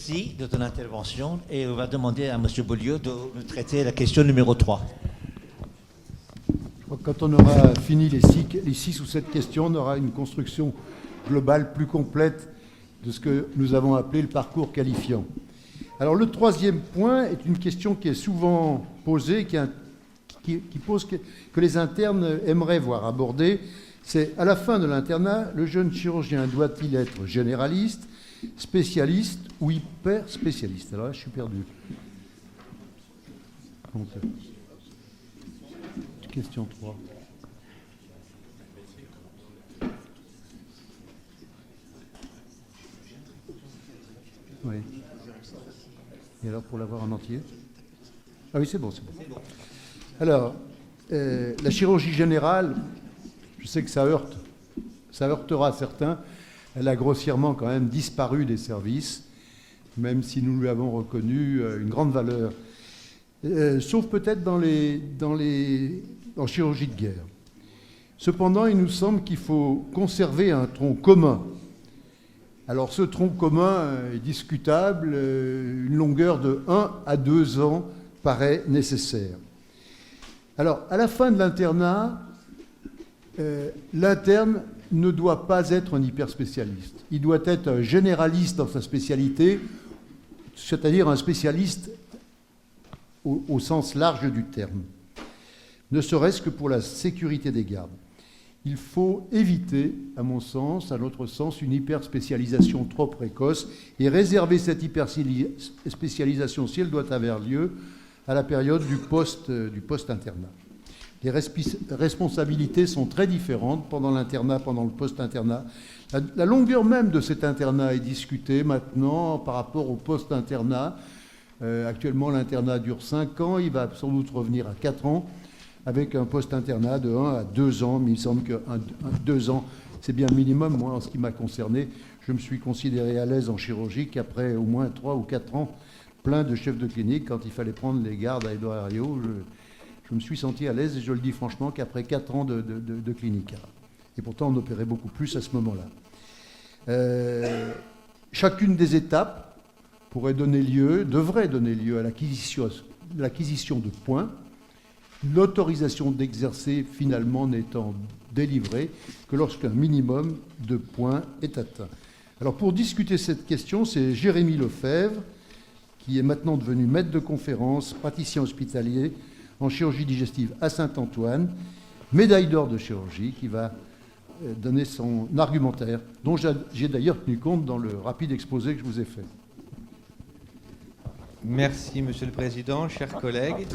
Merci de ton intervention et on va demander à M. Beaulieu de nous traiter la question numéro 3. Quand on aura fini les 6 ou 7 questions, on aura une construction globale plus complète de ce que nous avons appelé le parcours qualifiant. Alors le troisième point est une question qui est souvent posée, qui pose que les internes aimeraient voir abordée. C'est à la fin de l'internat, le jeune chirurgien doit-il être généraliste, spécialiste ou hyper spécialiste? Alors là, je suis perdu. Donc, question 3. Oui. Et alors, pour l'avoir en entier? Ah oui, c'est bon, c'est bon. Alors, la chirurgie générale, je sais que ça heurtera certains. Elle a grossièrement quand même disparu des services, même si nous lui avons reconnu une grande valeur. Sauf peut-être en chirurgie de guerre. Cependant, il nous semble qu'il faut conserver un tronc commun. Alors ce tronc commun est discutable, une longueur de 1 à 2 ans paraît nécessaire. Alors, à la fin de l'internat, l'interne ne doit pas être un hyperspécialiste. Il doit être un généraliste dans sa spécialité, c'est-à-dire un spécialiste au sens large du terme, ne serait-ce que pour la sécurité des gardes. Il faut éviter, à mon sens, à notre sens, une hyperspécialisation trop précoce et réserver cette hyperspécialisation, si elle doit avoir lieu, à la période du post-internat. Les responsabilités sont très différentes pendant l'internat, pendant le post-internat. La longueur même de cet internat est discutée maintenant par rapport au post-internat. Actuellement, l'internat dure 5 ans, il va sans doute revenir à 4 ans, avec un post-internat de 1 à 2 ans. Mais il semble que 2 ans, c'est bien le minimum. Moi, en ce qui m'a concerné, je me suis considéré à l'aise en chirurgie qu'après au moins 3 ou 4 ans, plein de chefs de clinique, quand il fallait prendre les gardes à Édouard Herriot, je me suis senti à l'aise, et je le dis franchement, qu'après 4 ans de clinique. Et pourtant, on opérait beaucoup plus à ce moment-là. Chacune des étapes devrait donner lieu à l'acquisition de points, l'autorisation d'exercer finalement n'étant délivrée que lorsqu'un minimum de points est atteint. Alors pour discuter cette question, c'est Jérémy Lefebvre, qui est maintenant devenu maître de conférence, praticien hospitalier en chirurgie digestive à Saint-Antoine, médaille d'or de chirurgie, qui va donner son argumentaire, dont j'ai d'ailleurs tenu compte dans le rapide exposé que je vous ai fait. Merci, Monsieur le Président, chers collègues.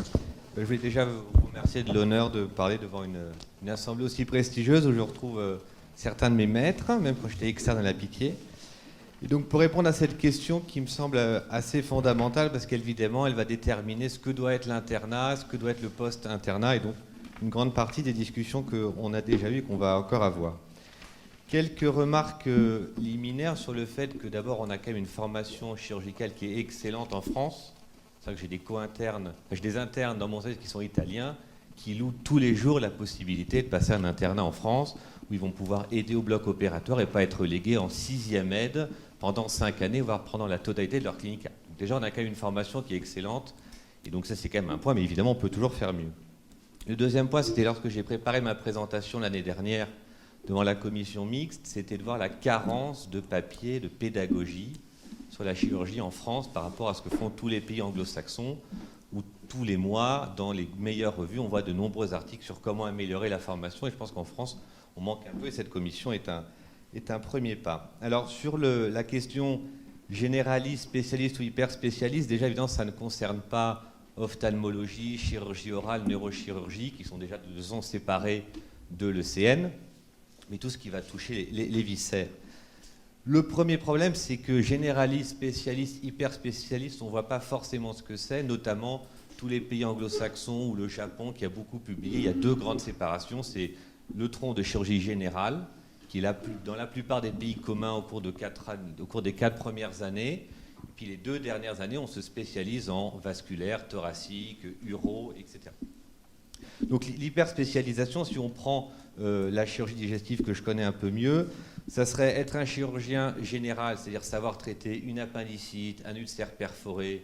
Je voulais déjà vous remercier de l'honneur de parler devant une assemblée aussi prestigieuse où je retrouve certains de mes maîtres, même quand j'étais externe à la Pitié. Et donc, pour répondre à cette question qui me semble assez fondamentale, parce qu'évidemment, elle va déterminer ce que doit être l'internat, ce que doit être le post-internat, et donc une grande partie des discussions qu'on a déjà eues et qu'on va encore avoir. Quelques remarques liminaires sur le fait que d'abord, on a quand même une formation chirurgicale qui est excellente en France. C'est vrai que j'ai des internes dans mon service qui sont italiens, qui louent tous les jours la possibilité de passer un internat en France, où ils vont pouvoir aider au bloc opératoire et pas être relégués en 6e aide pendant 5 années, voire pendant la totalité de leur clinique. Donc déjà, on a quand même une formation qui est excellente, et donc ça, c'est quand même un point, mais évidemment, on peut toujours faire mieux. Le deuxième point, c'était lorsque j'ai préparé ma présentation l'année dernière devant la commission mixte, c'était de voir la carence de papier, de pédagogie sur la chirurgie en France par rapport à ce que font tous les pays anglo-saxons, où tous les mois, dans les meilleures revues, on voit de nombreux articles sur comment améliorer la formation, et je pense qu'en France, on manque un peu, et cette commission est un premier pas. Alors, sur la question généraliste, spécialiste ou hyper spécialiste, déjà, évidemment, ça ne concerne pas ophtalmologie, chirurgie orale, neurochirurgie, qui sont déjà 2 ans séparés de l'ECN, mais tout ce qui va toucher les viscères. Le premier problème, c'est que généraliste, spécialiste, hyper spécialiste, on ne voit pas forcément ce que c'est, notamment tous les pays anglo-saxons ou le Japon qui a beaucoup publié. Il y a 2 grandes séparations. C'est le tronc de chirurgie générale, qui est dans la plupart des pays communs au cours des 4 premières années. Et puis les 2 dernières années, on se spécialise en vasculaire, thoracique, uro, etc. Donc l'hyperspécialisation, si on prend la chirurgie digestive que je connais un peu mieux, Ça serait être un chirurgien général, c'est-à-dire savoir traiter une appendicite, un ulcère perforé,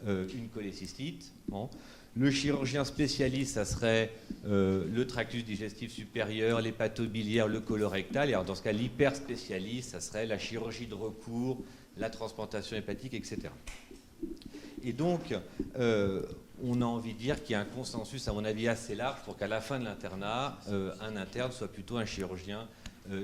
une cholécystite. Bon. Le chirurgien spécialiste, ça serait le tractus digestif supérieur, l'hépatobiliaire, le colorectal. Et alors dans ce cas, l'hyperspécialiste, ça serait la chirurgie de recours, la transplantation hépatique, etc. Et donc, on a envie de dire qu'il y a un consensus, à mon avis, assez large pour qu'à la fin de l'internat, un interne soit plutôt un chirurgien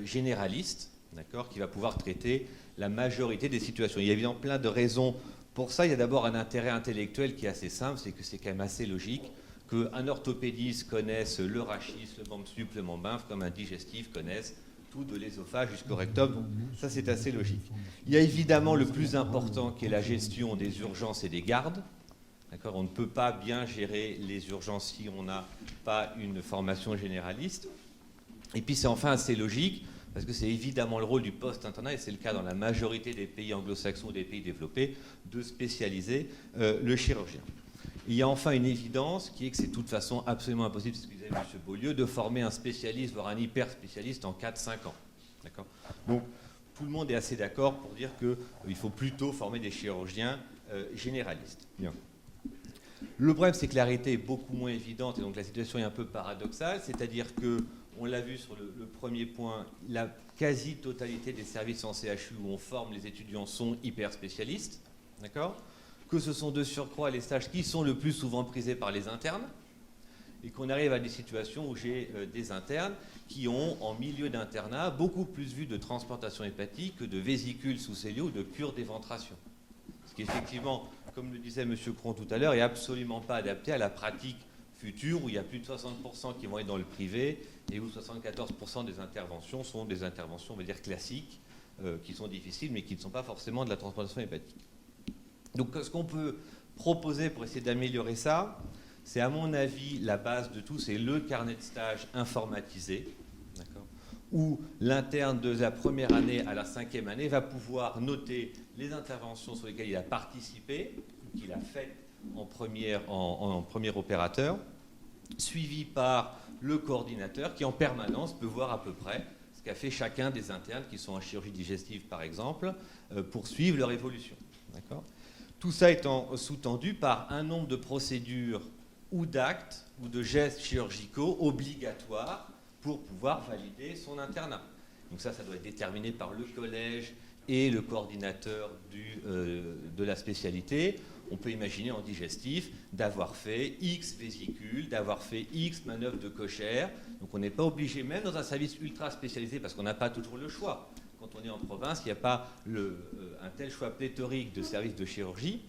généraliste, d'accord, qui va pouvoir traiter la majorité des situations. Il y a évidemment plein de raisons pour ça. Il y a d'abord un intérêt intellectuel qui est assez simple, c'est que c'est quand même assez logique qu'un orthopédiste connaisse le rachis, le membre sup, le membre inf, comme un digestif connaisse tout de l'ésophage jusqu'au rectum. Donc ça, c'est assez logique. Il y a évidemment le plus important qui est la gestion des urgences et des gardes. D'accord, on ne peut pas bien gérer les urgences si on n'a pas une formation généraliste. Et puis c'est enfin assez logique, parce que c'est évidemment le rôle du post-internat, et c'est le cas dans la majorité des pays anglo-saxons ou des pays développés, de spécialiser le chirurgien. Il y a enfin une évidence qui est que c'est de toute façon absolument impossible, c'est ce que disait M. Beaulieu, de former un spécialiste, voire un hyper-spécialiste en 4-5 ans. D'accord ? Donc tout le monde est assez d'accord pour dire qu'il faut plutôt former des chirurgiens généralistes. Bien. Le problème, c'est que la réalité est beaucoup moins évidente, et donc la situation est un peu paradoxale, c'est-à-dire que, on l'a vu sur le premier point, la quasi-totalité des services en CHU où on forme les étudiants sont hyper spécialistes, d'accord ? Que ce sont de surcroît les stages qui sont le plus souvent prisés par les internes, et qu'on arrive à des situations où j'ai des internes qui ont, en milieu d'internat, beaucoup plus vu de transplantation hépatique que de vésicules sous cellule ou de cure d'éventration. Ce qui, effectivement, comme le disait M. Cron tout à l'heure, est absolument pas adapté à la pratique future où il y a plus de 60% qui vont être dans le privé et où 74% des interventions sont des interventions, on va dire, classiques, qui sont difficiles, mais qui ne sont pas forcément de la transplantation hépatique. Donc, ce qu'on peut proposer pour essayer d'améliorer ça, c'est, à mon avis, la base de tout, c'est le carnet de stage informatisé, d'accord, où l'interne de la première année à la 5e année va pouvoir noter les interventions sur lesquelles il a participé, qu'il a faites en premier opérateur, suivi par le coordinateur qui, en permanence, peut voir à peu près ce qu'a fait chacun des internes qui sont en chirurgie digestive, par exemple, pour suivre leur évolution. D'accord ? Tout ça étant sous-tendu par un nombre de procédures ou d'actes ou de gestes chirurgicaux obligatoires pour pouvoir valider son internat. Donc ça doit être déterminé par le collège et le coordinateur de la spécialité. On peut imaginer en digestif d'avoir fait X vésicules, d'avoir fait X manœuvres de Kocher. Donc on n'est pas obligé, même dans un service ultra spécialisé, parce qu'on n'a pas toujours le choix. Quand on est en province, il n'y a pas un tel choix pléthorique de services de chirurgie.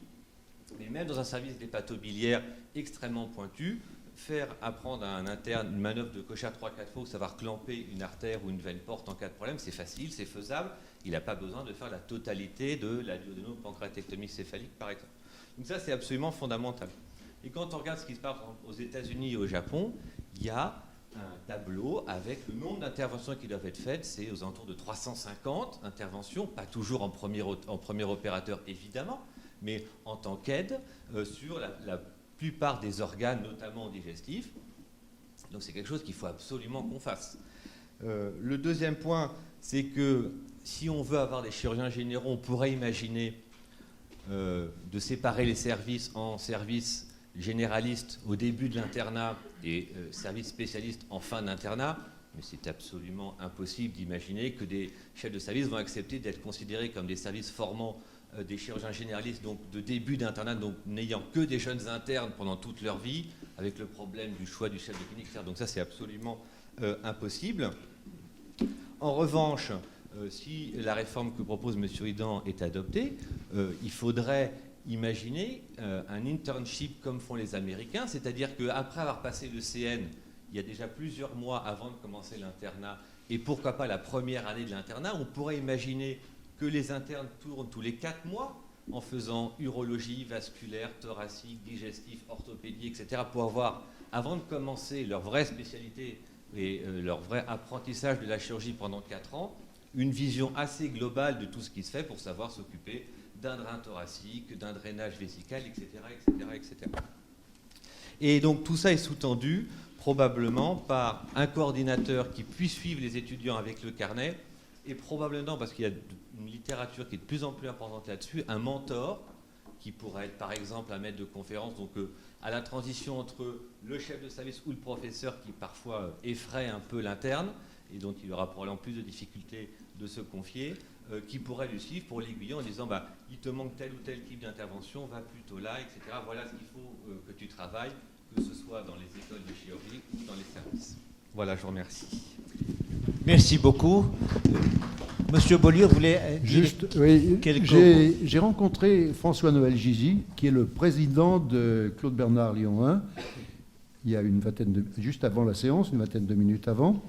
Mais même dans un service d'hépatobiliaire extrêmement pointu, faire apprendre à un interne une manœuvre de Kocher 3-4 fois ou savoir clamper une artère ou une veine porte en cas de problème, c'est facile, c'est faisable. Il n'a pas besoin de faire la totalité de la duodéno-pancréatectomie céphalique, par exemple. Donc ça, c'est absolument fondamental. Et quand on regarde ce qui se passe aux États-Unis et au Japon, il y a un tableau avec le nombre d'interventions qui doivent être faites. C'est aux alentours de 350 interventions, pas toujours en premier opérateur, évidemment, mais en tant qu'aide sur la plupart des organes, notamment digestifs. Donc c'est quelque chose qu'il faut absolument qu'on fasse. Le deuxième point, c'est que si on veut avoir des chirurgiens généraux, on pourrait imaginer de séparer les services en services généralistes au début de l'internat et services spécialistes en fin d'internat, mais c'est absolument impossible d'imaginer que des chefs de service vont accepter d'être considérés comme des services formant des chirurgiens généralistes, donc de début d'internat, donc n'ayant que des jeunes internes pendant toute leur vie, avec le problème du choix du chef de clinique, etc. Donc ça, c'est absolument impossible. En revanche, si la réforme que propose M. Hidan est adoptée, il faudrait imaginer un internship comme font les Américains, c'est-à-dire qu'après avoir passé le CN, il y a déjà plusieurs mois avant de commencer l'internat, et pourquoi pas la première année de l'internat, on pourrait imaginer que les internes tournent tous les 4 mois en faisant urologie, vasculaire, thoracique, digestif, orthopédie, etc., pour avoir, avant de commencer leur vraie spécialité et leur vrai apprentissage de la chirurgie pendant 4 ans, une vision assez globale de tout ce qui se fait pour savoir s'occuper d'un drain thoracique, d'un drainage vésical, etc., etc., etc. Et donc tout ça est sous-tendu probablement par un coordinateur qui puisse suivre les étudiants avec le carnet et probablement, parce qu'il y a une littérature qui est de plus en plus importante là-dessus, un mentor qui pourrait être par exemple un maître de conférence, donc à la transition entre le chef de service ou le professeur qui parfois effraie un peu l'interne, et dont il aura probablement plus de difficultés de se confier, qui pourrait lui suivre pour l'aiguiller en disant il te manque tel ou tel type d'intervention, va plutôt là, etc. Voilà ce qu'il faut que tu travailles, que ce soit dans les écoles de chirurgie ou dans les services. Voilà, je vous remercie. Merci beaucoup. Monsieur Beaulieu voulait dire quelques mots. J'ai rencontré François-Noël Gizy, qui est le président de Claude Bernard Lyon 1, il y a juste avant la séance, une vingtaine de minutes avant.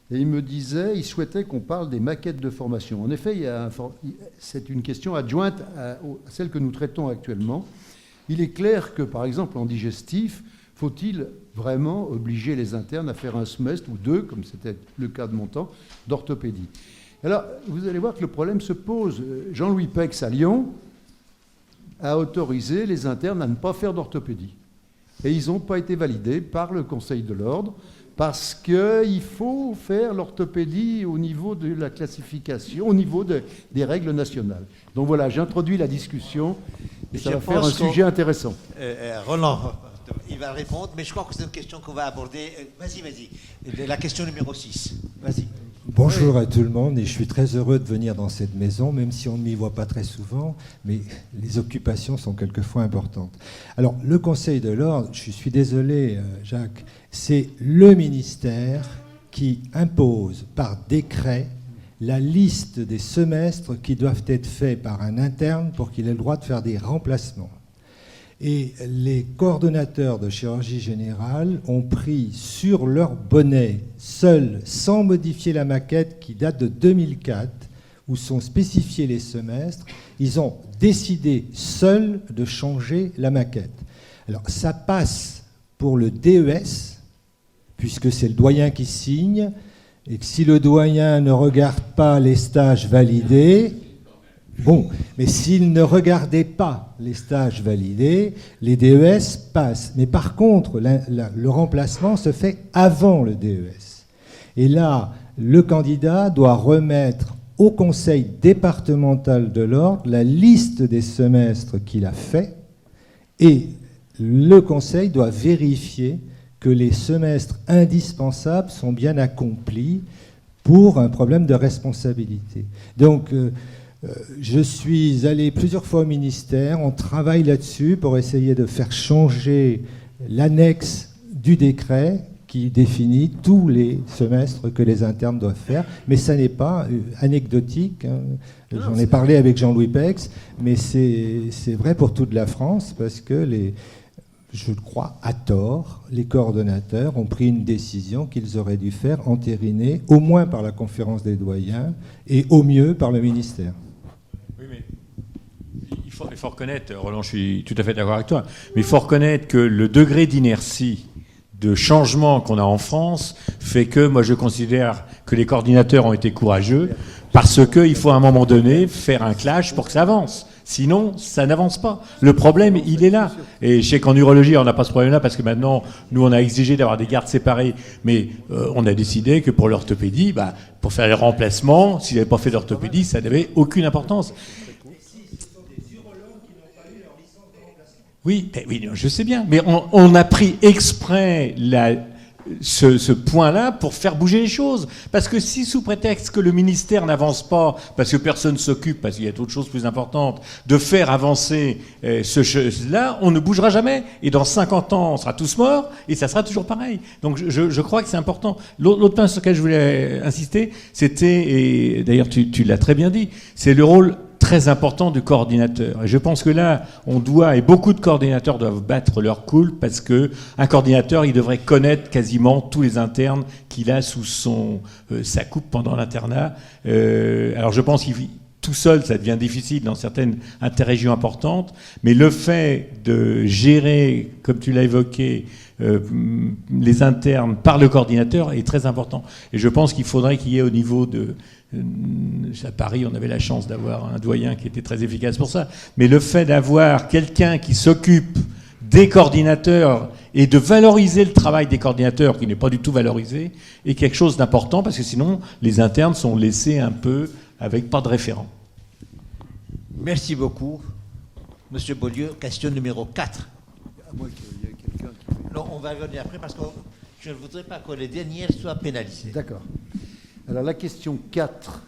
Et il me disait, il souhaitait qu'on parle des maquettes de formation. En effet, c'est une question adjointe à celle que nous traitons actuellement. Il est clair que, par exemple, en digestif, faut-il vraiment obliger les internes à faire un semestre ou deux, comme c'était le cas de mon temps, d'orthopédie? Alors, vous allez voir que le problème se pose. Jean-Louis Pex, à Lyon, a autorisé les internes à ne pas faire d'orthopédie. Et ils n'ont pas été validés par le Conseil de l'Ordre, parce qu'il faut faire l'orthopédie au niveau de la classification, au niveau des règles nationales. Donc voilà, j'introduis la discussion, et ça va faire un sujet intéressant. Roland, il va répondre, mais je crois que c'est une question qu'on va aborder. Vas-y. La question numéro 6. Vas-y. Bonjour à tout le monde, et je suis très heureux de venir dans cette maison, même si on ne m'y voit pas très souvent, mais les occupations sont quelquefois importantes. Alors, le Conseil de l'Ordre, je suis désolé, Jacques, c'est le ministère qui impose par décret la liste des semestres qui doivent être faits par un interne pour qu'il ait le droit de faire des remplacements. Et les coordonnateurs de chirurgie générale ont pris sur leur bonnet, seuls, sans modifier la maquette qui date de 2004, où sont spécifiés les semestres, ils ont décidé seuls de changer la maquette. Alors ça passe pour le DES, puisque c'est le doyen qui signe, et que si le doyen ne regarde pas les stages validés, bon, mais s'il ne regardait pas les stages validés, les DES passent. Mais par contre, le remplacement se fait avant le DES. Et là, le candidat doit remettre au conseil départemental de l'ordre la liste des semestres qu'il a fait, et le conseil doit vérifier que les semestres indispensables sont bien accomplis pour un problème de responsabilité. Donc, je suis allé plusieurs fois au ministère, on travaille là-dessus pour essayer de faire changer l'annexe du décret qui définit tous les semestres que les internes doivent faire. Mais ça n'est pas anecdotique, hein. J'en ai parlé avec Jean-Louis Pex, mais c'est vrai pour toute la France, parce que je crois, à tort, les coordonnateurs ont pris une décision qu'ils auraient dû faire entériner, au moins par la conférence des doyens, et au mieux par le ministère. Oui, mais il faut reconnaître, Roland, je suis tout à fait d'accord avec toi, mais il faut reconnaître que le degré d'inertie, de changement qu'on a en France, fait que moi je considère que les coordinateurs ont été courageux, parce qu'il faut à un moment donné faire un clash pour que ça avance. Sinon, ça n'avance pas. Le problème, il est là. Et je sais qu'en urologie, on n'a pas ce problème-là parce que maintenant, nous, on a exigé d'avoir des gardes séparés. Mais on a décidé que pour l'orthopédie, pour faire les remplacements, s'ils n'avaient pas fait d'orthopédie, ça n'avait aucune importance. Oui, je sais bien. Mais on a pris exprès ce point-là pour faire bouger les choses. Parce que si, sous prétexte que le ministère n'avance pas, parce que personne ne s'occupe, parce qu'il y a d'autres choses plus importantes, de faire avancer ce chose-là, on ne bougera jamais. Et dans 50 ans, on sera tous morts, et ça sera toujours pareil. Donc je crois que c'est important. L'autre point sur lequel je voulais insister, c'était, et d'ailleurs tu l'as très bien dit, c'est le rôle très important du coordinateur. Et je pense que là, on doit, et beaucoup de coordinateurs doivent battre leur cool, parce que un coordinateur, il devrait connaître quasiment tous les internes qu'il a sous sa coupe pendant l'internat. Alors je pense qu'il tout seul, ça devient difficile dans certaines interrégions importantes, mais le fait de gérer, comme tu l'as évoqué, les internes par le coordinateur est très important. Et je pense qu'il faudrait qu'il y ait au niveau à Paris, on avait la chance d'avoir un doyen qui était très efficace pour ça, mais le fait d'avoir quelqu'un qui s'occupe des coordinateurs et de valoriser le travail des coordinateurs, qui n'est pas du tout valorisé, est quelque chose d'important, parce que sinon, les internes sont laissés un peu avec pas de référent. Merci beaucoup. Monsieur Beaulieu, question numéro 4. À moins qu'il y ait quelqu'un qui... Non, on va revenir après parce que je ne voudrais pas que les dernières soient pénalisées. D'accord. Alors la question 4